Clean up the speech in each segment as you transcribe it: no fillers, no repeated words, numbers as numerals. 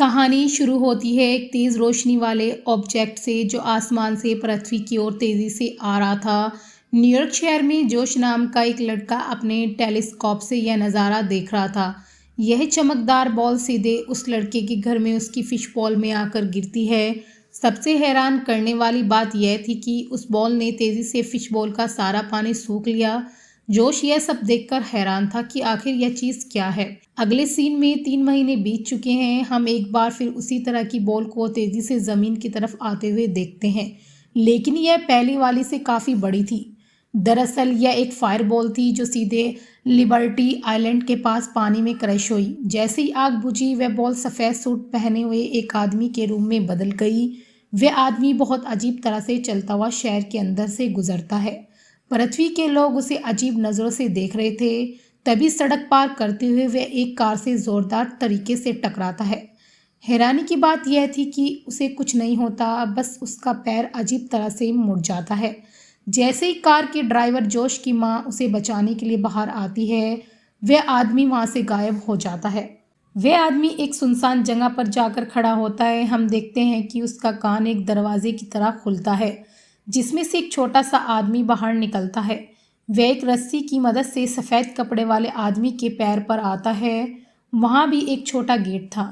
कहानी शुरू होती है एक तेज रोशनी वाले ऑब्जेक्ट से जो आसमान से पृथ्वी की ओर तेजी से आ रहा था। न्यूयॉर्क शहर में जोश नाम का एक लड़का अपने टेलीस्कोप से यह नज़ारा देख रहा था। यह चमकदार बॉल सीधे उस लड़के के घर में उसकी फिश बॉल में आकर गिरती है। सबसे हैरान करने वाली बात यह थी कि उस बॉल ने तेजी से फिश बॉल का सारा पानी सूख लिया। जोश यह सब देखकर हैरान था कि आखिर यह चीज़ क्या है। अगले सीन में 3 महीने बीत चुके हैं। हम एक बार फिर उसी तरह की बॉल को तेजी से ज़मीन की तरफ आते हुए देखते हैं, लेकिन यह पहली वाली से काफ़ी बड़ी थी। दरअसल यह एक फायर बॉल थी जो सीधे लिबर्टी आइलैंड के पास पानी में क्रैश हुई। जैसे ही आग बुझी, वह बॉल सफ़ेद सूट पहने हुए एक आदमी के रूप में बदल गई। वह आदमी बहुत अजीब तरह से चलता हुआ शहर के अंदर से गुजरता है। पृथ्वी के लोग उसे अजीब नज़रों से देख रहे थे। तभी सड़क पार करते हुए वह एक कार से ज़ोरदार तरीके से टकराता है। हैरानी की बात यह थी कि उसे कुछ नहीं होता, बस उसका पैर अजीब तरह से मुड़ जाता है। जैसे ही कार के ड्राइवर जोश की माँ उसे बचाने के लिए बाहर आती है, वह आदमी वहाँ से गायब हो जाता है। वह आदमी एक सुनसान जगह पर जाकर खड़ा होता है। हम देखते हैं कि उसका कान एक दरवाजे की तरह खुलता है जिसमें से एक छोटा सा आदमी बाहर निकलता है। वह एक रस्सी की मदद से सफ़ेद कपड़े वाले आदमी के पैर पर आता है। वहाँ भी एक छोटा गेट था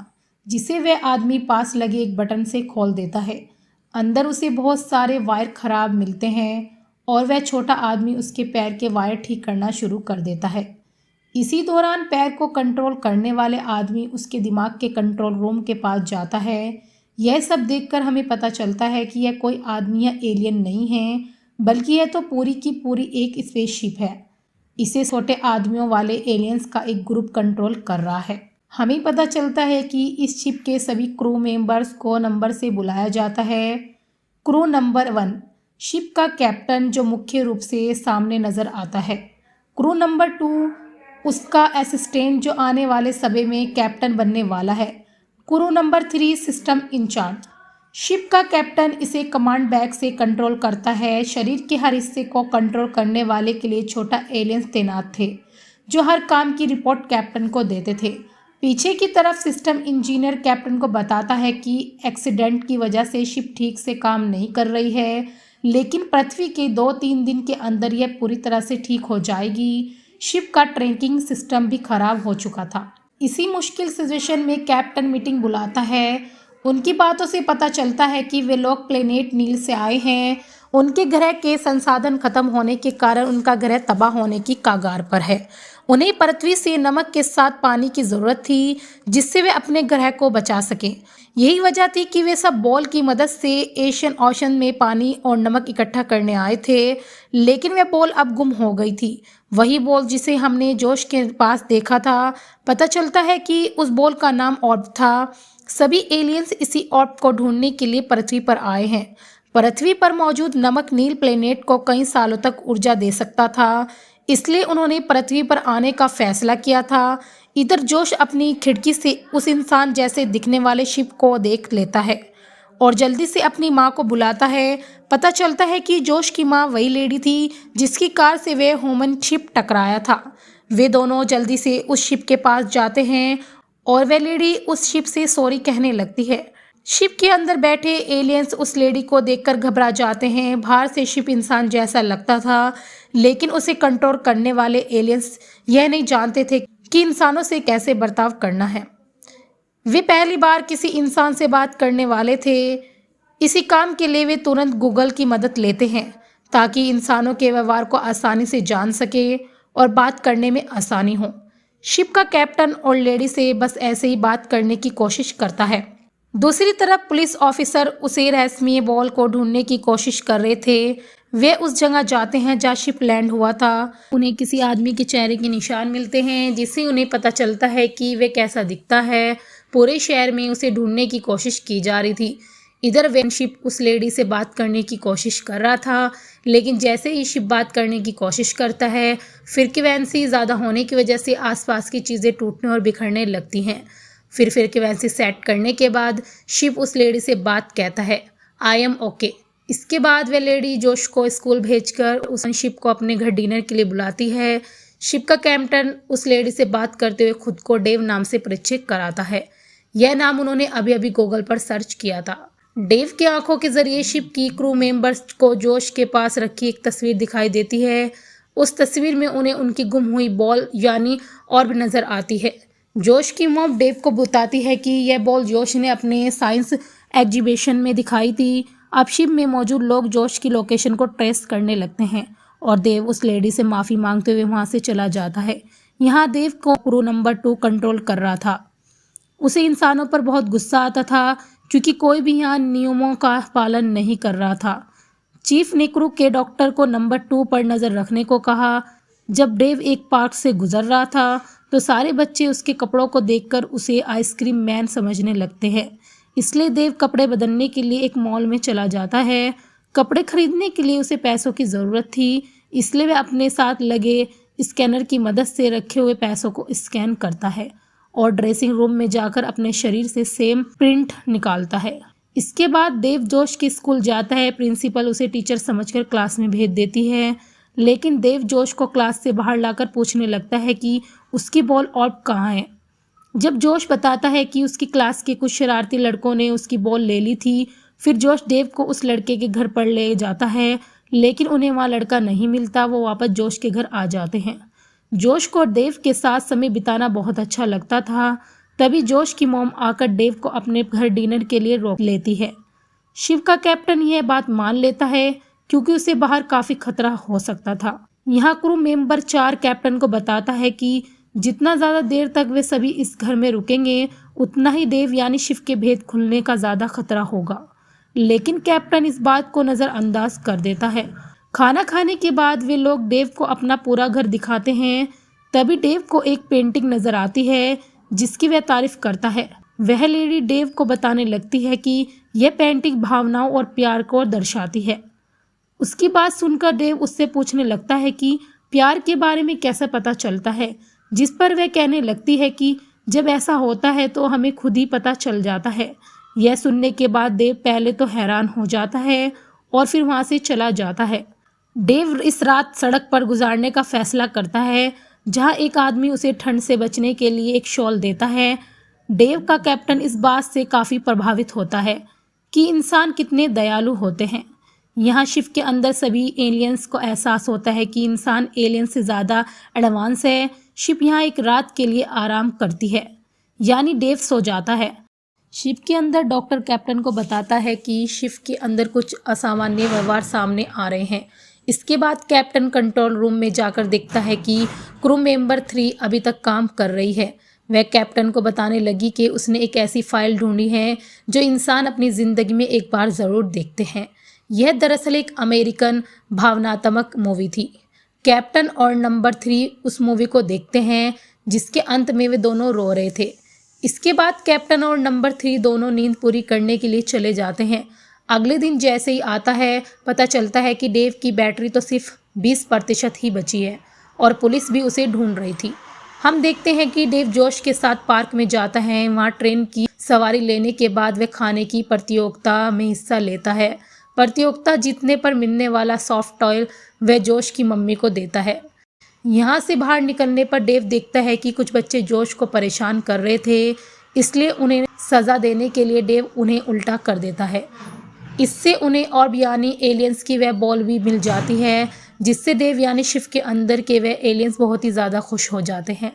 जिसे वह आदमी पास लगे एक बटन से खोल देता है। अंदर उसे बहुत सारे वायर खराब मिलते हैं और वह छोटा आदमी उसके पैर के वायर ठीक करना शुरू कर देता है। इसी दौरान पैर को कंट्रोल करने वाले आदमी उसके दिमाग के कंट्रोल रूम के पास जाता है। यह सब देखकर हमें पता चलता है कि यह कोई आदमी या एलियन नहीं है, बल्कि यह तो पूरी की पूरी एक स्पेसशिप है। इसे छोटे आदमियों वाले एलियंस का एक ग्रुप कंट्रोल कर रहा है। हमें पता चलता है कि इस शिप के सभी क्रू मेंबर्स को नंबर से बुलाया जाता है। क्रू नंबर 1 शिप का कैप्टन जो मुख्य रूप से सामने नज़र आता है। क्रू नंबर 2 उसका असिस्टेंट जो आने वाले समय में कैप्टन बनने वाला है। Crew number 3 system in charge. Ship का कैप्टन इसे कमांड बैग से कंट्रोल करता है। शरीर के हर हिस्से को कंट्रोल करने वाले के लिए छोटा एलियंस तैनात थे जो हर काम की रिपोर्ट कैप्टन को देते थे। पीछे की तरफ सिस्टम इंजीनियर कैप्टन को बताता है कि एक्सीडेंट की वजह से शिप ठीक से काम नहीं कर रही है, लेकिन पृथ्वी के 2-3 दिन के अंदर यह पूरी तरह से ठीक हो जाएगी। शिप का ट्रैकिंग सिस्टम भी खराब हो चुका था। इसी मुश्किल सिचुएशन में कैप्टन मीटिंग बुलाता है। उनकी बातों से पता चलता है कि वे लोग प्लेनेट नील से आए हैं। उनके ग्रह के संसाधन खत्म होने के कारण उनका ग्रह तबाह होने की कगार पर है। उन्हें पृथ्वी से नमक के साथ पानी की ज़रूरत थी जिससे वे अपने ग्रह को बचा सकें। यही वजह थी कि वे सब बॉल की मदद से एशियन ओशन में पानी और नमक इकट्ठा करने आए थे, लेकिन वह बॉल अब गुम हो गई थी। वही बॉल जिसे हमने जोश के पास देखा था। पता चलता है कि उस बॉल का नाम ऑर्ब था। सभी एलियंस इसी ऑर्ब को ढूंढने के लिए पृथ्वी पर आए हैं। पृथ्वी पर मौजूद नमक नील प्लेनेट को कई सालों तक ऊर्जा दे सकता था, इसलिए उन्होंने पृथ्वी पर आने का फैसला किया था। इधर जोश अपनी खिड़की से उस इंसान जैसे दिखने वाले शिप को देख लेता है और जल्दी से अपनी माँ को बुलाता है। पता चलता है कि जोश की माँ वही लेडी थी जिसकी कार से वे ह्यूमन शिप टकराया था। वे दोनों जल्दी से उस शिप के पास जाते हैं और वह लेडी उस शिप से सॉरी कहने लगती है। शिप के अंदर बैठे एलियंस उस लेडी को देखकर घबरा जाते हैं। बाहर से शिप इंसान जैसा लगता था, लेकिन उसे कंट्रोल करने वाले एलियंस यह नहीं जानते थे कि इंसानों से कैसे बर्ताव करना है। वे पहली बार किसी इंसान से बात करने वाले थे। इसी काम के लिए वे तुरंत गूगल की मदद लेते हैं ताकि इंसानों के व्यवहार को आसानी से जान सके और बात करने में आसानी हो। शिप का कैप्टन और लेडी से बस ऐसे ही बात करने की कोशिश करता है। दूसरी तरफ पुलिस ऑफिसर उसे रहस्यमय बॉल को ढूंढने की कोशिश कर रहे थे। वे उस जगह जाते हैं जहाँ शिप लैंड हुआ था। उन्हें किसी आदमी के चेहरे के निशान मिलते हैं जिससे उन्हें पता चलता है कि वे कैसा दिखता है। पूरे शहर में उसे ढूंढने की कोशिश की जा रही थी। इधर वेन शिप उस लेडी से बात करने की कोशिश कर रहा था, लेकिन जैसे ही शिप बात करने की कोशिश करता है, फ्रीक्वेंसी ज़्यादा होने की वजह से आसपास की चीज़ें टूटने और बिखरने लगती हैं। फिर फ्रीक्वेंसी सेट करने के बाद शिप उस लेडी से बात कहता है, आई एम ओके। इसके बाद वह लेडी जोश को स्कूल भेजकर उस शिप को अपने घर डिनर के लिए बुलाती है। शिप का कैप्टन उस लेडी से बात करते हुए खुद को डेव नाम से परिचित कराता है। यह नाम उन्होंने अभी अभी गूगल पर सर्च किया था। डेव की आंखों के जरिए शिप की क्रू मेंबर्स को जोश के पास रखी एक तस्वीर दिखाई देती है। उस तस्वीर में उन्हें उनकी गुम हुई बॉल यानी ऑर्ब नजर आती है। जोश की मॉम डेव को बताती है कि यह बॉल जोश ने अपने साइंस एग्जीबिशन में दिखाई थी। अब शिप में मौजूद लोग जोश की लोकेशन को ट्रेस करने लगते हैं और देव उस लेडी से माफ़ी मांगते हुए वहां से चला जाता है। यहाँ देव को क्रू नंबर 2 कंट्रोल कर रहा था। उसे इंसानों पर बहुत गुस्सा आता था क्योंकि कोई भी यहाँ नियमों का पालन नहीं कर रहा था। चीफ ने क्रू के डॉक्टर को नंबर 2 पर नज़र रखने को कहा। जब डेव एक पार्क से गुजर रहा था तो सारे बच्चे उसके कपड़ों को देखकर उसे आइसक्रीम मैन समझने लगते हैं। इसलिए देव कपड़े बदलने के लिए एक मॉल में चला जाता है। कपड़े खरीदने के लिए उसे पैसों की ज़रूरत थी, इसलिए वह अपने साथ लगे स्कैनर की मदद से रखे हुए पैसों को स्कैन करता है और ड्रेसिंग रूम में जाकर अपने शरीर से सेम प्रिंट निकालता है। इसके बाद देव जोश के स्कूल जाता है। प्रिंसिपल उसे टीचर समझकर क्लास में भेज देती है, लेकिन देव जोश को क्लास से बाहर लाकर पूछने लगता है कि उसकी बॉल ऑर्ब कहाँ है। जब जोश बताता है कि उसकी क्लास के कुछ शरारती लड़कों ने उसकी बॉल ले ली थी, फिर जोश देव को उस लड़के के घर पर ले जाता है, लेकिन उन्हें वहाँ लड़का नहीं मिलता। वो वापस जोश के घर आ जाते हैं। जोश को देव के साथ समय बिताना बहुत अच्छा लगता था। तभी जोश की मॉम आकर देव को अपने घर डिनर के लिए रोक लेती है। शिव का कैप्टन यह बात मान लेता है क्योंकि उसे बाहर काफी खतरा हो सकता था। यहाँ क्रू मेंबर 4 कैप्टन को बताता है कि जितना ज़्यादा देर तक वे सभी इस घर में रुकेंगे उतना ही देव यानी शिव के भेद खुलने का ज़्यादा खतरा होगा। लेकिन कैप्टन इस बात को नज़रअंदाज कर देता है। खाना खाने के बाद वे लोग देव को अपना पूरा घर दिखाते हैं। तभी देव को एक पेंटिंग नज़र आती है जिसकी वह तारीफ करता है। वह लेडी देव को बताने लगती है कि यह पेंटिंग भावनाओं और प्यार को दर्शाती है। उसकी बात सुनकर देव उससे पूछने लगता है कि प्यार के बारे में कैसे पता चलता है, जिस पर वह कहने लगती है कि जब ऐसा होता है तो हमें खुद ही पता चल जाता है। यह सुनने के बाद देव पहले तो हैरान हो जाता है और फिर वहाँ से चला जाता है। देव इस रात सड़क पर गुजारने का फैसला करता है, जहाँ एक आदमी उसे ठंड से बचने के लिए एक शॉल देता है। देव का कैप्टन इस बात से काफ़ी प्रभावित होता है कि इंसान कितने दयालु होते हैं। यहाँ शिव के अंदर सभी एलियंस को एहसास होता है कि इंसान एलियन से ज़्यादा एडवांस है। शिव यहाँ एक रात के लिए आराम करती है, यानी देव सो जाता है। शिव के अंदर डॉक्टर कैप्टन को बताता है कि शिव के अंदर कुछ असामान्य व्यवहार सामने आ रहे हैं। इसके बाद कैप्टन कंट्रोल रूम में जाकर देखता है कि क्रू मेंबर 3 अभी तक काम कर रही है। वह कैप्टन को बताने लगी कि उसने एक ऐसी फाइल ढूंढी है जो इंसान अपनी ज़िंदगी में एक बार ज़रूर देखते हैं। यह दरअसल एक अमेरिकन भावनात्मक मूवी थी। कैप्टन और नंबर 3 उस मूवी को देखते हैं जिसके अंत में वे दोनों रो रहे थे। इसके बाद कैप्टन और नंबर 3 दोनों नींद पूरी करने के लिए चले जाते हैं। अगले दिन जैसे ही आता है, पता चलता है कि डेव की बैटरी तो सिर्फ 20% ही बची है और पुलिस भी उसे ढूंढ रही थी। हम देखते हैं कि डेव जोश के साथ पार्क में जाता है। वहाँ ट्रेन की सवारी लेने के बाद वह खाने की प्रतियोगिता में हिस्सा लेता है। प्रतियोगिता जीतने पर मिलने वाला सॉफ्ट टॉय वह जोश की मम्मी को देता है। यहाँ से बाहर निकलने पर डेव देखता है कि कुछ बच्चे जोश को परेशान कर रहे थे, इसलिए उन्हें सज़ा देने के लिए डेव उन्हें उल्टा कर देता है। इससे उन्हें ऑर्ब यानी एलियंस की वह बॉल भी मिल जाती है, जिससे देव यानी शिव के अंदर के वह एलियंस बहुत ही ज़्यादा खुश हो जाते हैं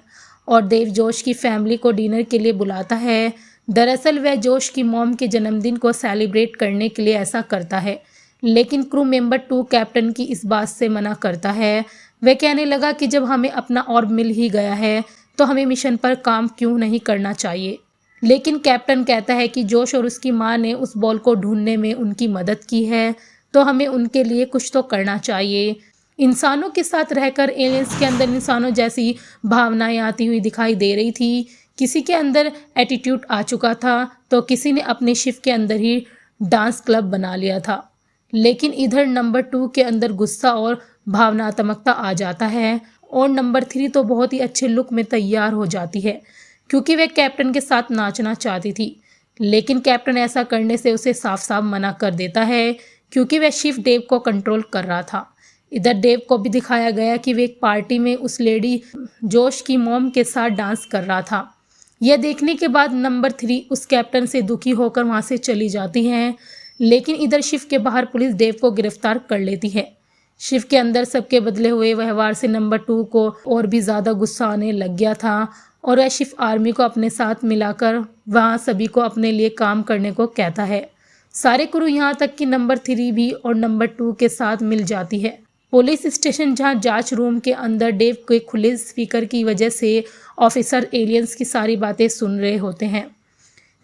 और देव जोश की फैमिली को डिनर के लिए बुलाता है। दरअसल वह जोश की मॉम के जन्मदिन को सेलिब्रेट करने के लिए ऐसा करता है, लेकिन क्रू मेंबर 2 कैप्टन की इस बात से मना करता है। वह कहने लगा कि जब हमें अपना ऑर्ब मिल ही गया है तो हमें मिशन पर काम क्यों नहीं करना चाहिए। लेकिन कैप्टन कहता है कि जोश और उसकी माँ ने उस बॉल को ढूंढने में उनकी मदद की है, तो हमें उनके लिए कुछ तो करना चाहिए। इंसानों के साथ रहकर एलियंस के अंदर इंसानों जैसी भावनाएं आती हुई दिखाई दे रही थी। किसी के अंदर एटीट्यूड आ चुका था तो किसी ने अपने शिप के अंदर ही डांस क्लब बना लिया था। लेकिन इधर नंबर 2 के अंदर गुस्सा और भावनात्मकता आ जाता है और नंबर 3 तो बहुत ही अच्छे लुक में तैयार हो जाती है क्योंकि वह कैप्टन के साथ नाचना चाहती थी। लेकिन कैप्टन ऐसा करने से उसे साफ साफ मना कर देता है क्योंकि वह शिव देव को कंट्रोल कर रहा था। इधर देव को भी दिखाया गया कि वे एक पार्टी में उस लेडी जोश की मॉम के साथ डांस कर रहा था। यह देखने के बाद नंबर 3 उस कैप्टन से दुखी होकर वहां से चली जाती हैं। लेकिन इधर शिव के बाहर पुलिस देव को गिरफ्तार कर लेती है। शिव के अंदर सबके बदले हुए व्यवहार से नंबर 2 को और भी ज़्यादा गुस्सा आने लग गया था और वह शिव आर्मी को अपने साथ मिलाकर वहाँ सभी को अपने लिए काम करने को कहता है। सारे क्रू यहाँ तक कि नंबर 3 भी और नंबर 2 के साथ मिल जाती है। पुलिस स्टेशन जहाँ जांच रूम के अंदर डेव के खुले स्पीकर की वजह से ऑफिसर एलियंस की सारी बातें सुन रहे होते हैं।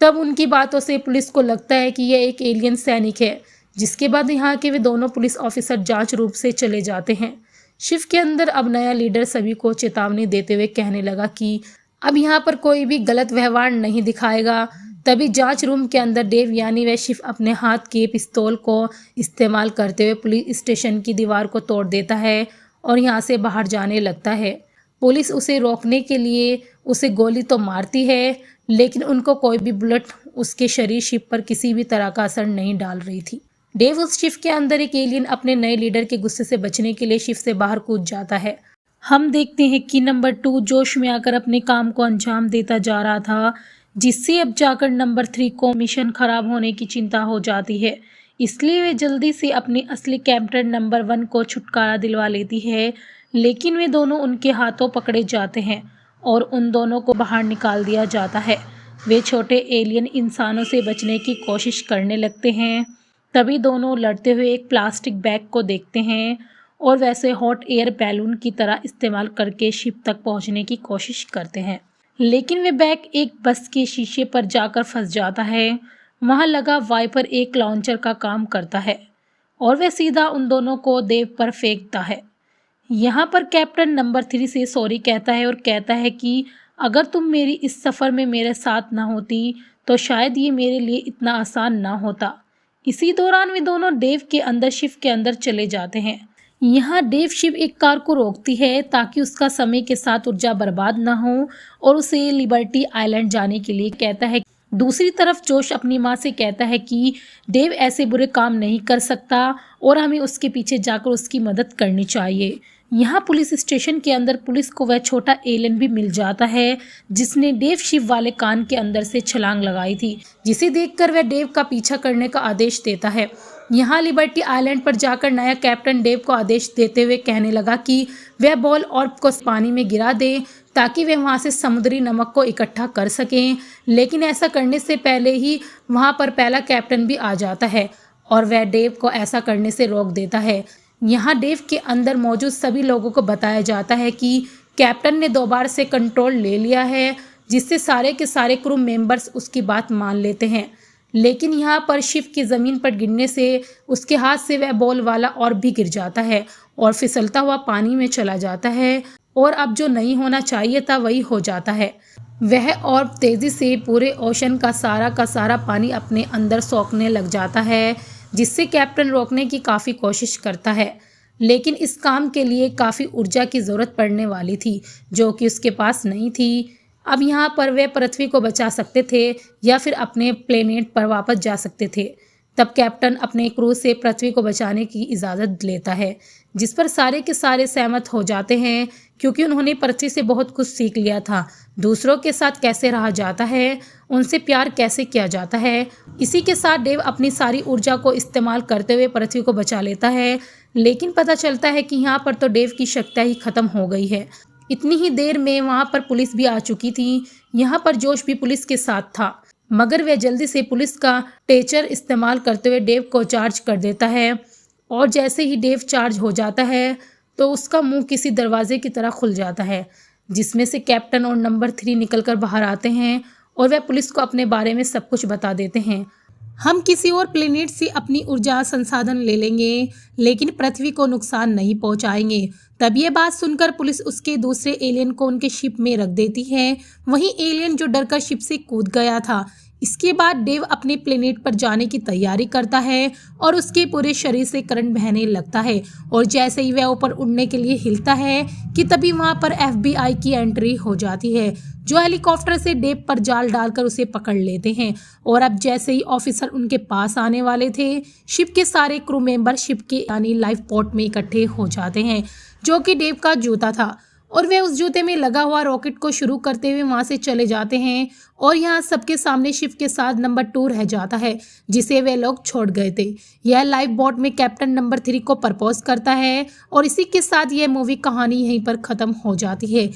तब उनकी बातों से पुलिस को लगता है कि यह एक एलियन सैनिक है, जिसके बाद यहाँ के वे दोनों पुलिस ऑफिसर जांच रूप से चले जाते हैं। शिव के अंदर अब नया लीडर सभी को चेतावनी देते हुए कहने लगा कि अब यहाँ पर कोई भी गलत व्यवहार नहीं दिखाएगा। तभी जांच रूम के अंदर डेव यानी वह शिव अपने हाथ के पिस्तौल को इस्तेमाल करते हुए पुलिस स्टेशन की दीवार को तोड़ देता है और यहाँ से बाहर जाने लगता है। पुलिस उसे रोकने के लिए उसे गोली तो मारती है, लेकिन उनको कोई भी बुलेट उसके शरीर शिव पर किसी भी तरह का असर नहीं डाल रही थी। डेव उस शिव के अंदर एक एलियन अपने नए लीडर के गुस्से से बचने के लिए शिव से बाहर कूद जाता है। हम देखते हैं कि नंबर 2 जोश में आकर अपने काम को अंजाम देता जा रहा था, जिससे अब जाकर नंबर 3 को मिशन खराब होने की चिंता हो जाती है। इसलिए वे जल्दी से अपने असली कैप्टन नंबर 1 को छुटकारा दिलवा लेती है, लेकिन वे दोनों उनके हाथों पकड़े जाते हैं और उन दोनों को बाहर निकाल दिया जाता है। वे छोटे एलियन इंसानों से बचने की कोशिश करने लगते हैं। तभी दोनों लड़ते हुए एक प्लास्टिक बैग को देखते हैं और वैसे हॉट एयर बैलून की तरह इस्तेमाल करके शिप तक पहुंचने की कोशिश करते हैं। लेकिन वे बैग एक बस के शीशे पर जाकर फंस जाता है। वहां लगा वाइपर एक लॉन्चर का काम करता है और वह सीधा उन दोनों को देव पर फेंकता है। यहाँ पर कैप्टन नंबर 3 से सॉरी कहता है और कहता है कि अगर तुम मेरी इस सफ़र में मेरे साथ ना होती तो शायद ये मेरे लिए इतना आसान ना होता। इसी दौरान वे दोनों देव के अंदर शिव के अंदर चले जाते हैं। यहाँ देव शिव एक कार को रोकती है ताकि उसका समय के साथ ऊर्जा बर्बाद ना हो और उसे लिबर्टी आइलैंड जाने के लिए कहता है। दूसरी तरफ जोश अपनी माँ से कहता है कि देव ऐसे बुरे काम नहीं कर सकता और हमें उसके पीछे जाकर उसकी मदद करनी चाहिए। यहाँ पुलिस स्टेशन के अंदर पुलिस को वह छोटा एलियन भी मिल जाता है जिसने देव शिव वाले कान के अंदर से छलांग लगाई थी, जिसे देखकर वह देव का पीछा करने का आदेश देता है। यहाँ लिबर्टी आइलैंड पर जाकर नया कैप्टन देव को आदेश देते हुए कहने लगा कि वह बॉल ऑर्ब को पानी में गिरा दे ताकि वे वहाँ से समुद्री नमक को इकट्ठा कर सकें। लेकिन ऐसा करने से पहले ही वहाँ पर पहला कैप्टन भी आ जाता है और वह देव को ऐसा करने से रोक देता है। यहाँ देव के अंदर मौजूद सभी लोगों को बताया जाता है कि कैप्टन ने 2 बार से कंट्रोल ले लिया है, जिससे सारे के सारे क्रू मेंबर्स उसकी बात मान लेते हैं। लेकिन यहाँ पर शिव की ज़मीन पर गिरने से उसके हाथ से वह बॉल वाला ऑर्ब भी गिर जाता है और फिसलता हुआ पानी में चला जाता है और अब जो नहीं होना चाहिए था वही हो जाता है। वह ऑर्ब तेज़ी से पूरे ओशन का सारा पानी अपने अंदर सोखने लग जाता है, जिससे कैप्टन रोकने की काफ़ी कोशिश करता है। लेकिन इस काम के लिए काफ़ी ऊर्जा की ज़रूरत पड़ने वाली थी, जो कि उसके पास नहीं थी। अब यहाँ पर वे पृथ्वी को बचा सकते थे या फिर अपने प्लेनेट पर वापस जा सकते थे। तब कैप्टन अपने क्रू से पृथ्वी को बचाने की इजाज़त लेता है, जिस पर सारे के सारे सहमत हो जाते हैं क्योंकि उन्होंने पृथ्वी से बहुत कुछ सीख लिया था। दूसरों के साथ कैसे रहा जाता है, उनसे प्यार कैसे किया जाता है। इसी के साथ देव अपनी सारी ऊर्जा को इस्तेमाल करते हुए पृथ्वी को बचा लेता है। लेकिन पता चलता है कि यहाँ पर तो देव की शक्ति ही खत्म हो गई है। इतनी ही देर में वहाँ पर पुलिस भी आ चुकी थी। यहाँ पर जोश भी पुलिस के साथ था, मगर वह जल्दी से पुलिस का टेचर इस्तेमाल करते हुए देव को चार्ज कर देता है और जैसे ही देव चार्ज हो जाता है तो उसका मुंह किसी दरवाजे की तरह खुल जाता है, जिसमें से कैप्टन और नंबर 3 निकलकर बाहर आते हैं और वह पुलिस को अपने बारे में सब कुछ बता देते हैं। हम किसी और प्लेनेट से अपनी ऊर्जा संसाधन ले लेंगे, लेकिन पृथ्वी को नुकसान नहीं पहुंचाएंगे। तब ये बात सुनकर पुलिस उसके दूसरे एलियन को उनके शिप में रख देती है, वही एलियन जो डरकर शिप से कूद गया था। इसके बाद देव अपने प्लेनेट पर जाने की तैयारी करता है और उसके पूरे शरीर से करंट बहने लगता है और जैसे ही वह ऊपर उड़ने के लिए हिलता है कि तभी वहां पर FBI की एंट्री हो जाती है, जो हेलीकॉप्टर से देव पर जाल डालकर उसे पकड़ लेते हैं। और अब जैसे ही ऑफिसर उनके पास आने वाले थे, शिप के सारे क्रू मेंबर शिप के यानी लाइफ पोर्ट में इकट्ठे हो जाते हैं, जो कि देव का जूता था। और वे उस जूते में लगा हुआ रॉकेट को शुरू करते हुए वहां से चले जाते हैं और यहाँ सबके सामने शिव के साथ नंबर 2 रह जाता है जिसे वे लोग छोड़ गए थे। यह लाइफ बोट में कैप्टन नंबर 3 को प्रपोज करता है और इसी के साथ यह मूवी कहानी यहीं पर खत्म हो जाती है।